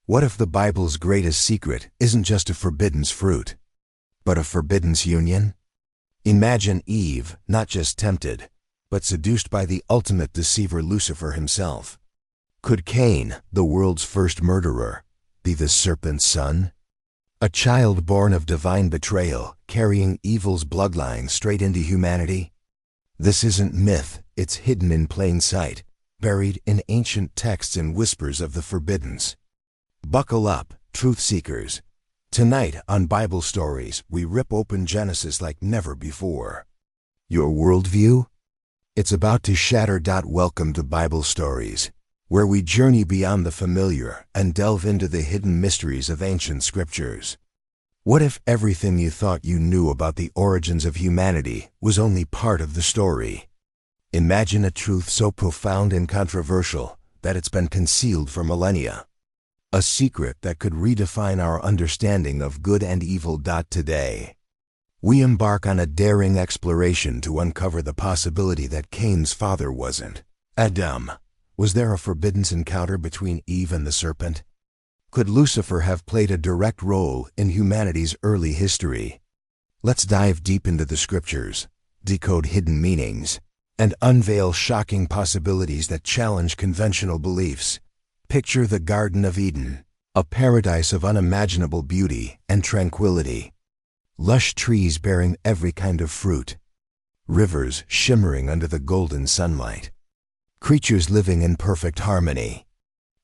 What if the Bible's greatest secret isn't just a forbidden's fruit, but a forbidden's union? Imagine Eve not just tempted, but seduced by the ultimate deceiver Lucifer himself. Could Cain, the world's first murderer, be the serpent's son? A child born of divine betrayal, carrying evil's bloodline straight into humanity? This isn't myth, it's hidden in plain sight, buried in ancient texts and whispers of the forbiddens. Buckle up, truth seekers. Tonight on Bible Stories, we rip open Genesis like never before. Your worldview? It's about to shatter. Welcome to Bible Stories, where we journey beyond the familiar and delve into the hidden mysteries of ancient scriptures. What if everything you thought you knew about the origins of humanity was only part of the story? Imagine a truth so profound and controversial that it's been concealed for millennia. A secret that could redefine our understanding of good and evil. Today, we embark on a daring exploration to uncover the possibility that Cain's father wasn't Adam. Was there a forbidden encounter between Eve and the serpent? Could Lucifer have played a direct role in humanity's early history? Let's dive deep into the scriptures, decode hidden meanings, and unveil shocking possibilities that challenge conventional beliefs. Picture the Garden of Eden, a paradise of unimaginable beauty and tranquility. Lush trees bearing every kind of fruit, rivers shimmering under the golden sunlight, creatures living in perfect harmony.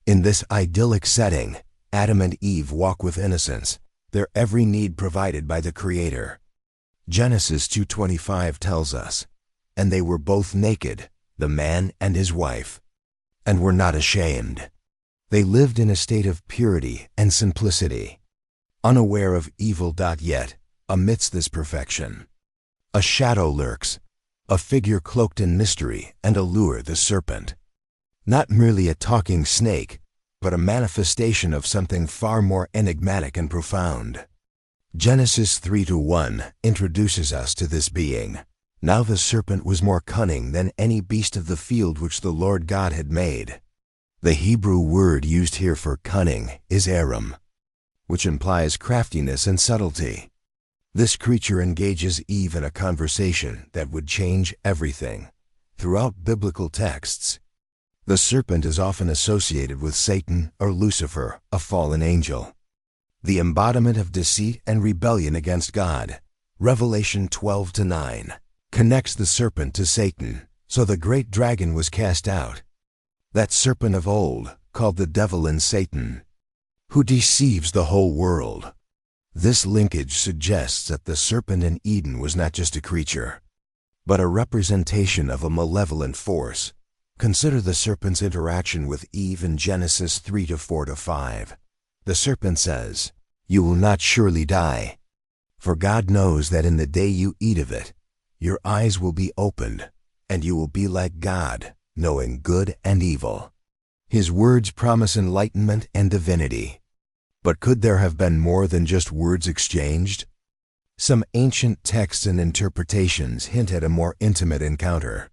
In this idyllic setting, Adam and Eve walk with innocence, their every need provided by the Creator. Genesis 2:25 tells us, "And they were both naked, the man and his wife, and were not ashamed." They lived in a state of purity and simplicity, unaware of evil. Yet, amidst this perfection, a shadow lurks, a figure cloaked in mystery and allure, the serpent. Not merely a talking snake, but a manifestation of something far more enigmatic and profound. Genesis 3:1 introduces us to this being. Now the serpent was more cunning than any beast of the field which the Lord God had made. The Hebrew word used here for cunning is aram, which implies craftiness and subtlety. This creature engages Eve in a conversation that would change everything. Throughout biblical texts, the serpent is often associated with Satan or Lucifer, a fallen angel, the embodiment of deceit and rebellion against God. Revelation 12:9 connects the serpent to Satan, so the great dragon was cast out, that serpent of old, called the devil and Satan, who deceives the whole world. This linkage suggests that the serpent in Eden was not just a creature, but a representation of a malevolent force. Consider the serpent's interaction with Eve in Genesis 3:4-5. The serpent says, "You will not surely die, for God knows that in the day you eat of it, your eyes will be opened, and you will be like God, knowing good and evil." His words promise enlightenment and divinity. But could there have been more than just words exchanged? Some ancient texts and interpretations hint at a more intimate encounter.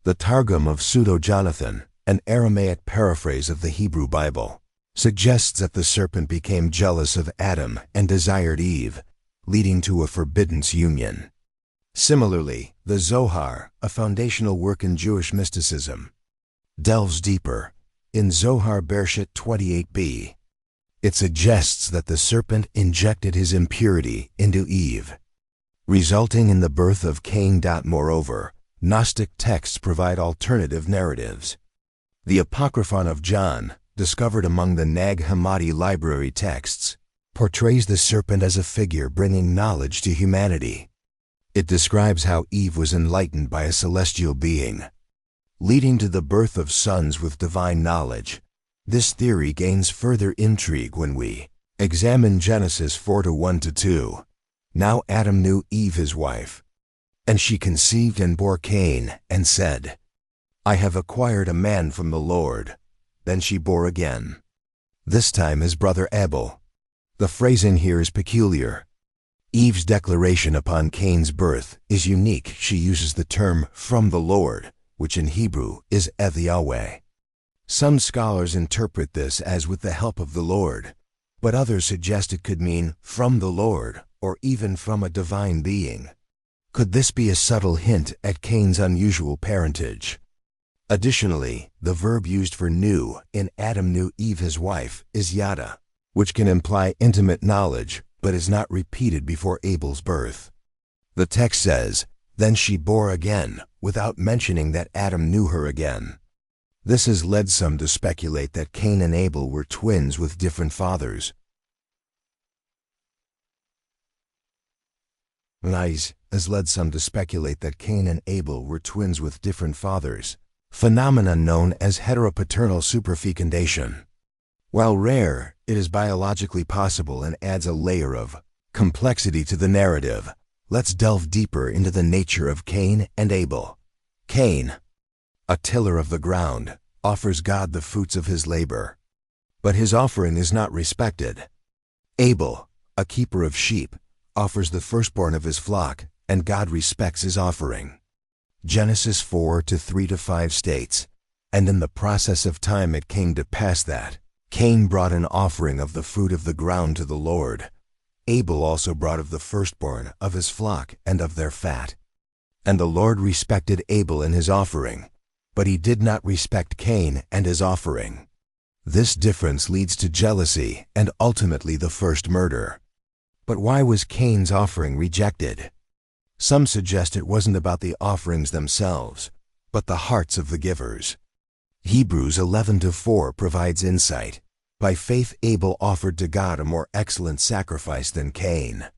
The Targum of Pseudo-Jonathan, an Aramaic paraphrase of the Hebrew Bible, suggests that the serpent became jealous of Adam and desired Eve, leading to a forbidden union. Similarly, the Zohar, a foundational work in Jewish mysticism, delves deeper. In Zohar Bereshit 28b, it suggests that the serpent injected his impurity into Eve, resulting in the birth of Cain. Moreover, Gnostic texts provide alternative narratives. The Apocryphon of John, discovered among the Nag Hammadi library texts, portrays the serpent as a figure bringing knowledge to humanity. It describes how Eve was enlightened by a celestial being, leading to the birth of sons with divine knowledge. This theory gains further intrigue when we examine Genesis 4:1-2. Now Adam knew Eve his wife, and she conceived and bore Cain, and said, "I have acquired a man from the Lord." Then she bore again, this time his brother Abel. The phrasing here is peculiar. Eve's declaration upon Cain's birth is unique. She uses the term "from the Lord," which in Hebrew is Eth Yahweh. Some scholars interpret this as with the help of the Lord, but others suggest it could mean from the Lord or even from a divine being. Could this be a subtle hint at Cain's unusual parentage? Additionally, the verb used for knew in Adam knew Eve his wife is yada, which can imply intimate knowledge but is not repeated before Abel's birth. The text says, "Then she bore again," without mentioning that Adam knew her again. This has led some to speculate that Cain and Abel were twins with different fathers. Phenomenon known as heteropaternal superfecundation. While rare, it is biologically possible and adds a layer of complexity to the narrative. Let's delve deeper into the nature of Cain and Abel. Cain, a tiller of the ground, offers God the fruits of his labor, but his offering is not respected. Abel, a keeper of sheep, offers the firstborn of his flock, and God respects his offering. Genesis 4:3-5 states, "And in the process of time it came to pass that Cain brought an offering of the fruit of the ground to the Lord. Abel also brought of the firstborn of his flock and of their fat. And the Lord respected Abel and his offering, but he did not respect Cain and his offering." This difference leads to jealousy and ultimately the first murder. But why was Cain's offering rejected? Some suggest it wasn't about the offerings themselves, but the hearts of the givers. Hebrews 11:4 provides insight. By faith Abel offered to God a more excellent sacrifice than Cain,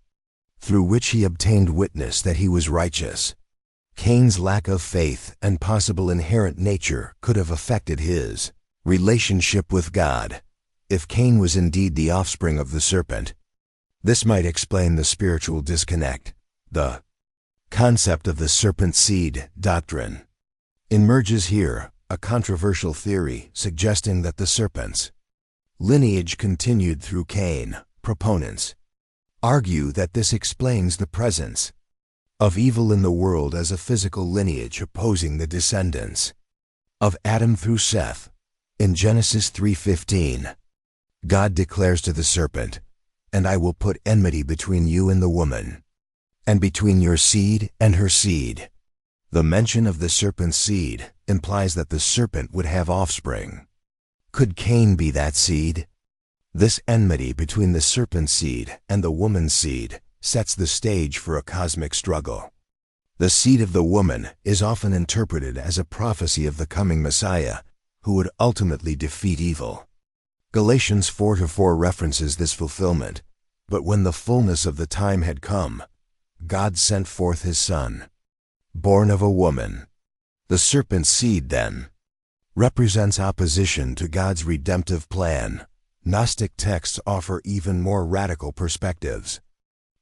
through which he obtained witness that he was righteous. Cain's lack of faith and possible inherent nature could have affected his relationship with God, if Cain was indeed the offspring of the serpent. This might explain the spiritual disconnect. The concept of the serpent seed doctrine emerges here, a controversial theory suggesting that the serpent's lineage continued through Cain. Proponents argue that this explains the presence of evil in the world as a physical lineage opposing the descendants of Adam through Seth. In Genesis 3:15, God declares to the serpent, "And I will put enmity between you and the woman, and between your seed and her seed." The mention of the serpent's seed implies that the serpent would have offspring. Could Cain be that seed? This enmity between the serpent's seed and the woman's seed sets the stage for a cosmic struggle. The seed of the woman is often interpreted as a prophecy of the coming Messiah, who would ultimately defeat evil. Galatians 4:4 references this fulfillment. "But when the fullness of the time had come, God sent forth his Son, born of a woman." The serpent's seed, then, represents opposition to God's redemptive plan. Gnostic texts offer even more radical perspectives.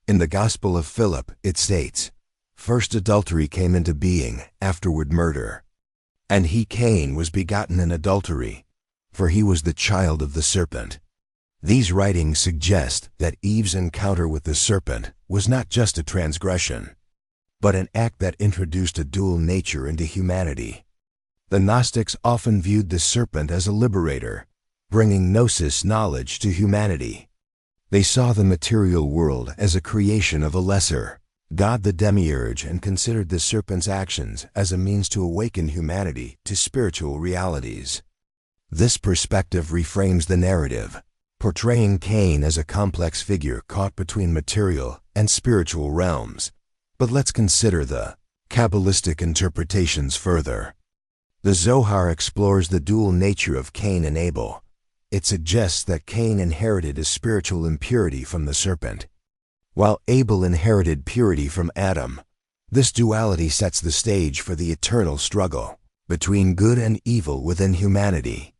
In the Gospel of Philip, it states, "First adultery came into being, afterward murder. And he, Cain, was begotten in adultery, for he was the child of the serpent." These writings suggest that Eve's encounter with the serpent was not just a transgression, but an act that introduced a dual nature into humanity. The Gnostics often viewed the serpent as a liberator, bringing gnosis knowledge to humanity. They saw the material world as a creation of a lesser God, the demiurge, and considered the serpent's actions as a means to awaken humanity to spiritual realities. This perspective reframes the narrative, portraying Cain as a complex figure caught between material and spiritual realms. But let's consider the Kabbalistic interpretations further. The Zohar explores the dual nature of Cain and Abel. It suggests that Cain inherited a spiritual impurity from the serpent, while Abel inherited purity from Adam. This duality sets the stage for the eternal struggle between good and evil within humanity.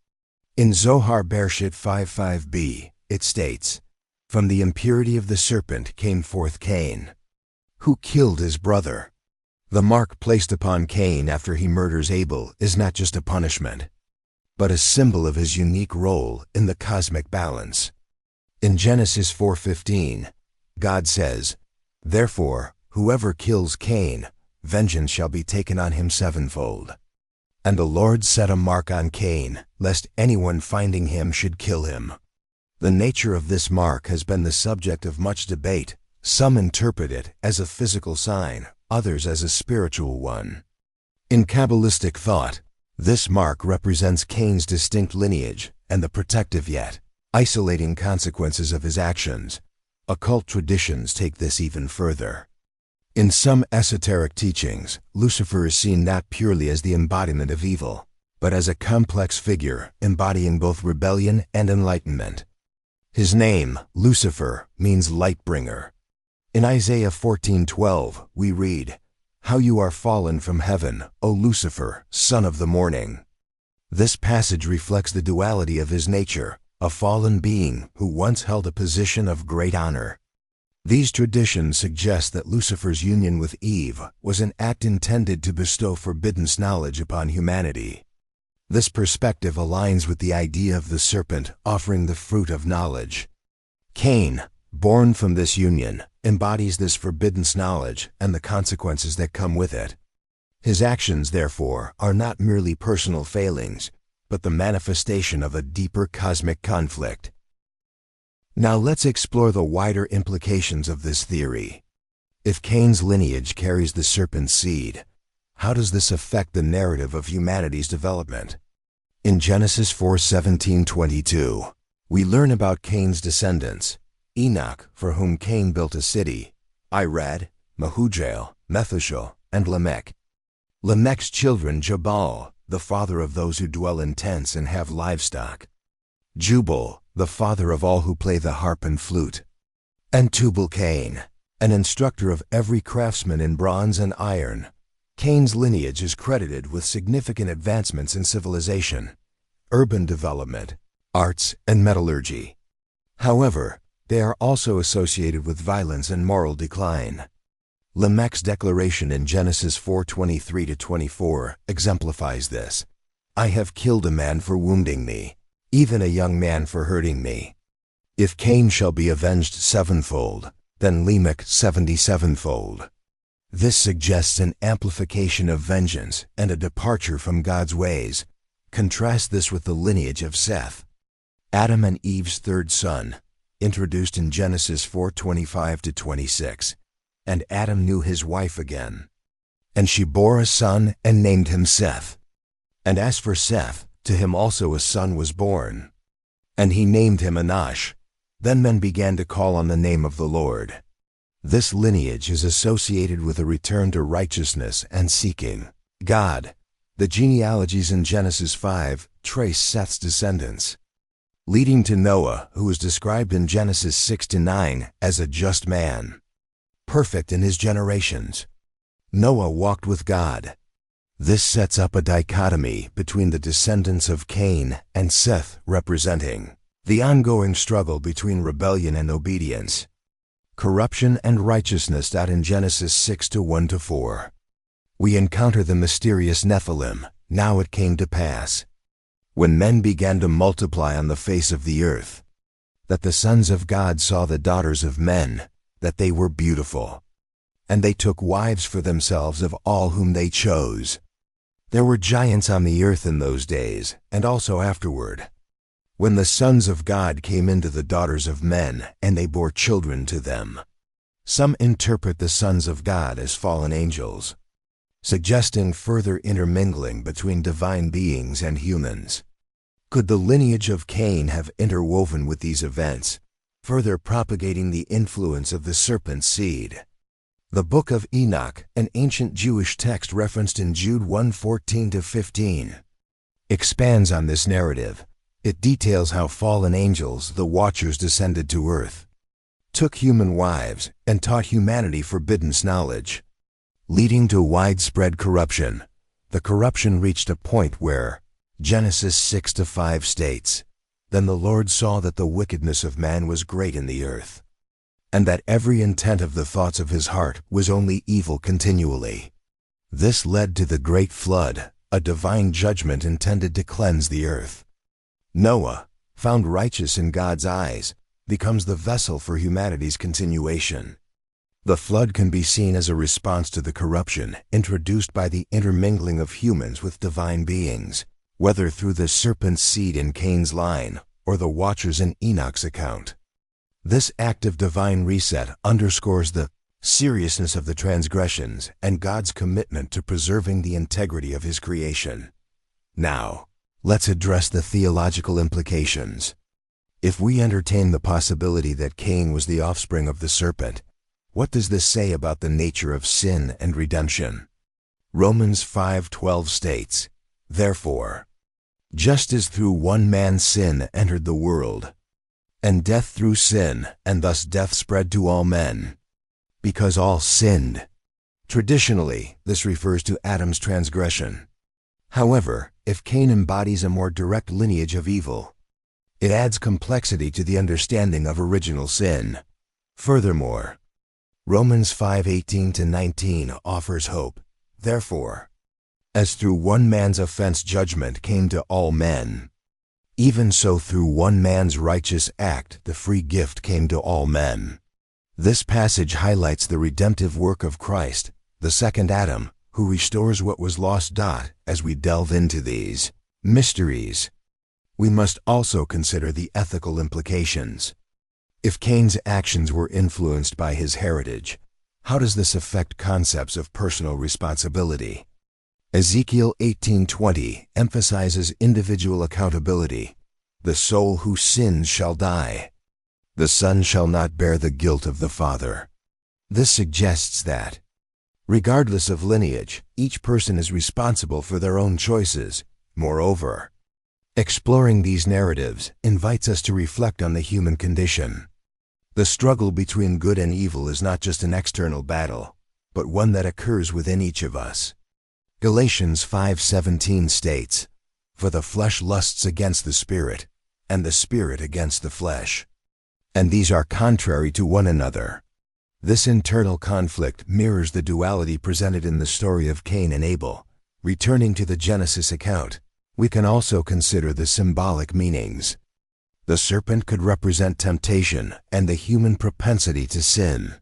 In Zohar Bereshit 5:5b, it states, "From the impurity of the serpent came forth Cain, who killed his brother." The mark placed upon Cain after he murders Abel is not just a punishment, but a symbol of his unique role in the cosmic balance. In Genesis 4:15, God says, "Therefore, whoever kills Cain, vengeance shall be taken on him sevenfold." And the Lord set a mark on Cain, lest anyone finding him should kill him. The nature of this mark has been the subject of much debate. Some interpret it as a physical sign, others as a spiritual one. In Kabbalistic thought, this mark represents Cain's distinct lineage and the protective yet isolating consequences of his actions. Occult traditions take this even further. In some esoteric teachings, Lucifer is seen not purely as the embodiment of evil, but as a complex figure embodying both rebellion and enlightenment. His name, Lucifer, means light-bringer. In Isaiah 14:12, we read, "How you are fallen from heaven, O Lucifer, son of the morning." This passage reflects the duality of his nature, a fallen being who once held a position of great honor. These traditions suggest that Lucifer's union with Eve was an act intended to bestow forbidden knowledge upon humanity. This perspective aligns with the idea of the serpent offering the fruit of knowledge. Cain, born from this union, embodies this forbidden knowledge and the consequences that come with it. His actions, therefore, are not merely personal failings, but the manifestation of a deeper cosmic conflict. Now let's explore the wider implications of this theory. If Cain's lineage carries the serpent's seed, how does this affect the narrative of humanity's development? In Genesis 4:17-22, we learn about Cain's descendants, Enoch, for whom Cain built a city, Irad, Mehujael, Methushael, and Lamech. Lamech's children Jabal, the father of those who dwell in tents and have livestock. Jubal, the father of all who play the harp and flute. And Tubal-Cain, an instructor of every craftsman in bronze and iron. Cain's lineage is credited with significant advancements in civilization, urban development, arts, and metallurgy. However, they are also associated with violence and moral decline. Lamech's declaration in Genesis 4:23-24 exemplifies this. "I have killed a man for wounding me, even a young man for hurting me. If Cain shall be avenged sevenfold, then Lamech 77-fold." This suggests an amplification of vengeance and a departure from God's ways. Contrast this with the lineage of Seth, Adam and Eve's third son, introduced in Genesis 4:25-26. "And Adam knew his wife again. And she bore a son and named him Seth. And as for Seth, to him also a son was born. And he named him Enoch. Then men began to call on the name of the Lord." This lineage is associated with a return to righteousness and seeking God. The genealogies in Genesis 5 trace Seth's descendants, leading to Noah, who is described in Genesis 6-9 as a just man, perfect in his generations. Noah walked with God. This sets up a dichotomy between the descendants of Cain and Seth, representing the ongoing struggle between rebellion and obedience, corruption and righteousness. In Genesis 6:1-4, we encounter the mysterious Nephilim. Now it came to pass, when men began to multiply on the face of the earth, that the sons of God saw the daughters of men, that they were beautiful, and they took wives for themselves of all whom they chose. There were giants on the earth in those days, and also afterward, when the sons of God came into the daughters of men, and they bore children to them. Some interpret the sons of God as fallen angels, suggesting further intermingling between divine beings and humans. Could the lineage of Cain have interwoven with these events, further propagating the influence of the serpent's seed? The Book of Enoch, an ancient Jewish text referenced in Jude 1:14-15, expands on this narrative. It details how fallen angels, the Watchers, descended to earth, took human wives, and taught humanity forbidden knowledge, leading to widespread corruption. The corruption reached a point where Genesis 6-5 states, "Then the Lord saw that the wickedness of man was great in the earth, and that every intent of the thoughts of his heart was only evil continually." This led to the great flood, a divine judgment intended to cleanse the earth. Noah, found righteous in God's eyes, becomes the vessel for humanity's continuation. The flood can be seen as a response to the corruption introduced by the intermingling of humans with divine beings, whether through the serpent's seed in Cain's line or the watchers in Enoch's account. This act of divine reset underscores the seriousness of the transgressions and God's commitment to preserving the integrity of His creation. Now, let's address the theological implications. If we entertain the possibility that Cain was the offspring of the serpent, what does this say about the nature of sin and redemption? Romans 5:12 states, "Therefore, just as through one man's sin entered the world, and death through sin, and thus death spread to all men, because all sinned." Traditionally, this refers to Adam's transgression. However, if Cain embodies a more direct lineage of evil, it adds complexity to the understanding of original sin. Furthermore, Romans 5:18-19 offers hope. Therefore, as through one man's offense judgment came to all men, even so through one man's righteous act the free gift came to all men. This passage highlights the redemptive work of Christ, the second Adam, who restores what was lost. As we delve into these mysteries, we must also consider the ethical implications. If Cain's actions were influenced by his heritage, how does this affect concepts of personal responsibility? Ezekiel 18:20 emphasizes individual accountability. The soul who sins shall die. The son shall not bear the guilt of the father. This suggests that, regardless of lineage, each person is responsible for their own choices. Moreover, exploring these narratives invites us to reflect on the human condition. The struggle between good and evil is not just an external battle, but one that occurs within each of us. Galatians 5:17 states, "For the flesh lusts against the spirit, and the spirit against the flesh. And these are contrary to one another." This internal conflict mirrors the duality presented in the story of Cain and Abel. Returning to the Genesis account, we can also consider the symbolic meanings. The serpent could represent temptation and the human propensity to sin.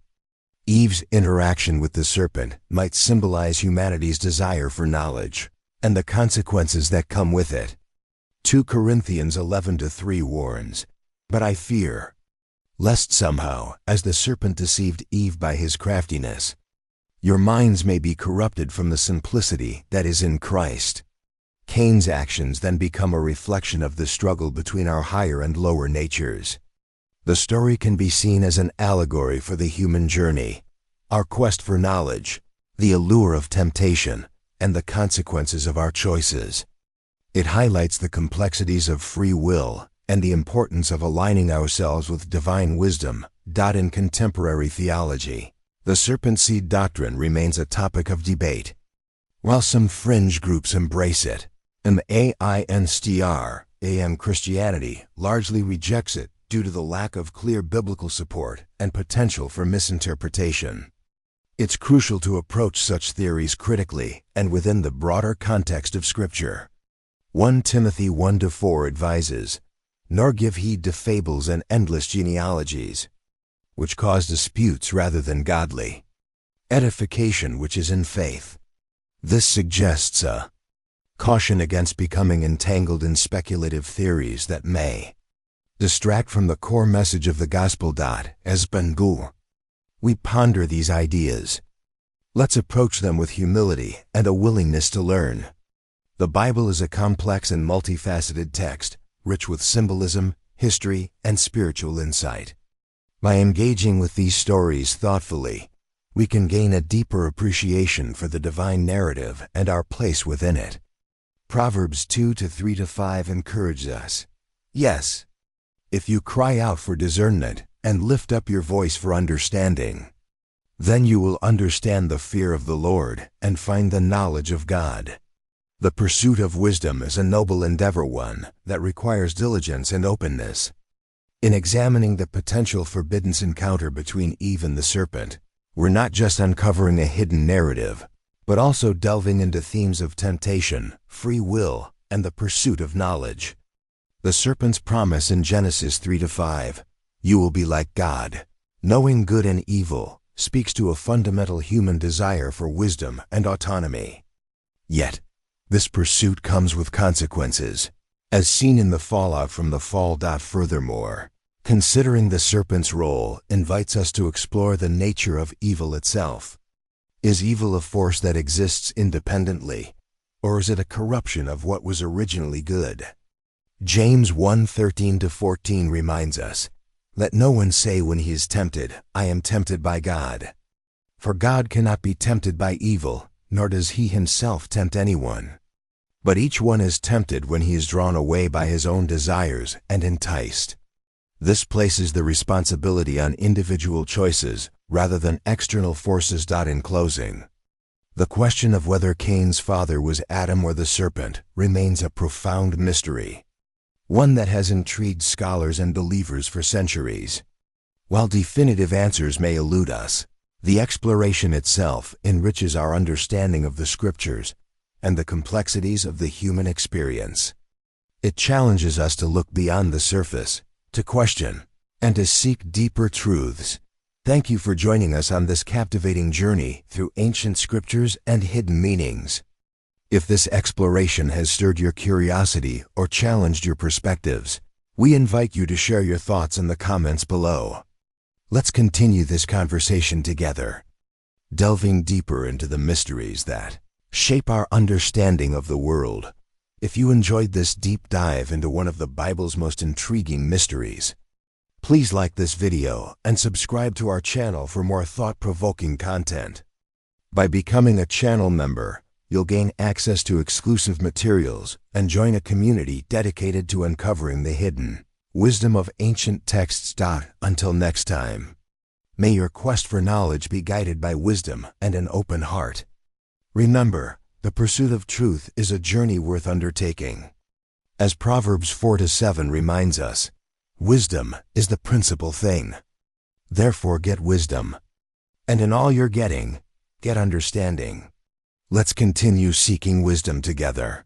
Eve's interaction with the serpent might symbolize humanity's desire for knowledge and the consequences that come with it. 2 Corinthians 11:3 warns, "But I fear, lest somehow, as the serpent deceived Eve by his craftiness, your minds may be corrupted from the simplicity that is in Christ." Cain's actions then become a reflection of the struggle between our higher and lower natures. The story can be seen as an allegory for the human journey, our quest for knowledge, the allure of temptation, and the consequences of our choices. It highlights the complexities of free will and the importance of aligning ourselves with divine wisdom. In contemporary theology, the serpent seed doctrine remains a topic of debate. While some fringe groups embrace it, AM Christianity largely rejects it due to the lack of clear biblical support and potential for misinterpretation. It's crucial to approach such theories critically and within the broader context of Scripture. 1 Timothy 1-4 advises, "Nor give heed to fables and endless genealogies, which cause disputes rather than godly edification which is in faith." This suggests a caution against becoming entangled in speculative theories that may distract from the core message of the gospel. As Bengu, we ponder these ideas. Let's approach them with humility and a willingness to learn. The Bible is a complex and multifaceted text, rich with symbolism, history, and spiritual insight. By engaging with these stories thoughtfully, we can gain a deeper appreciation for the divine narrative and our place within it. Proverbs 2:3-5 encourages us. "Yes, if you cry out for discernment and lift up your voice for understanding, then you will understand the fear of the Lord and find the knowledge of God." The pursuit of wisdom is a noble endeavor, one that requires diligence and openness. In examining the potential forbidden encounter between Eve and the serpent, we're not just uncovering a hidden narrative, but also delving into themes of temptation, free will, and the pursuit of knowledge. The serpent's promise in Genesis 3-5, "You will be like God, knowing good and evil," speaks to a fundamental human desire for wisdom and autonomy. Yet, this pursuit comes with consequences, as seen in the fallout from the fall. Furthermore, considering the serpent's role invites us to explore the nature of evil itself. Is evil a force that exists independently, or is it a corruption of what was originally good? James 1:13-14 reminds us, "Let no one say when he is tempted, I am tempted by God. For God cannot be tempted by evil, nor does he himself tempt anyone. But each one is tempted when he is drawn away by his own desires and enticed." This places the responsibility on individual choices rather than external forces. In closing, the question of whether Cain's father was Adam or the serpent remains a profound mystery, one that has intrigued scholars and believers for centuries. While definitive answers may elude us, the exploration itself enriches our understanding of the Scriptures and the complexities of the human experience. It challenges us to look beyond the surface, to question, and to seek deeper truths. Thank you for joining us on this captivating journey through ancient scriptures and hidden meanings. If this exploration has stirred your curiosity or challenged your perspectives, we invite you to share your thoughts in the comments below. Let's continue this conversation together, delving deeper into the mysteries that shape our understanding of the world. If you enjoyed this deep dive into one of the Bible's most intriguing mysteries, please like this video and subscribe to our channel for more thought-provoking content. By becoming a channel member, you'll gain access to exclusive materials and join a community dedicated to uncovering the hidden wisdom of ancient texts. Until next time, may your quest for knowledge be guided by wisdom and an open heart. Remember, the pursuit of truth is a journey worth undertaking. As Proverbs 4:7 reminds us, wisdom is the principal thing. Therefore get wisdom, and in all you're getting, get understanding. Let's continue seeking wisdom together.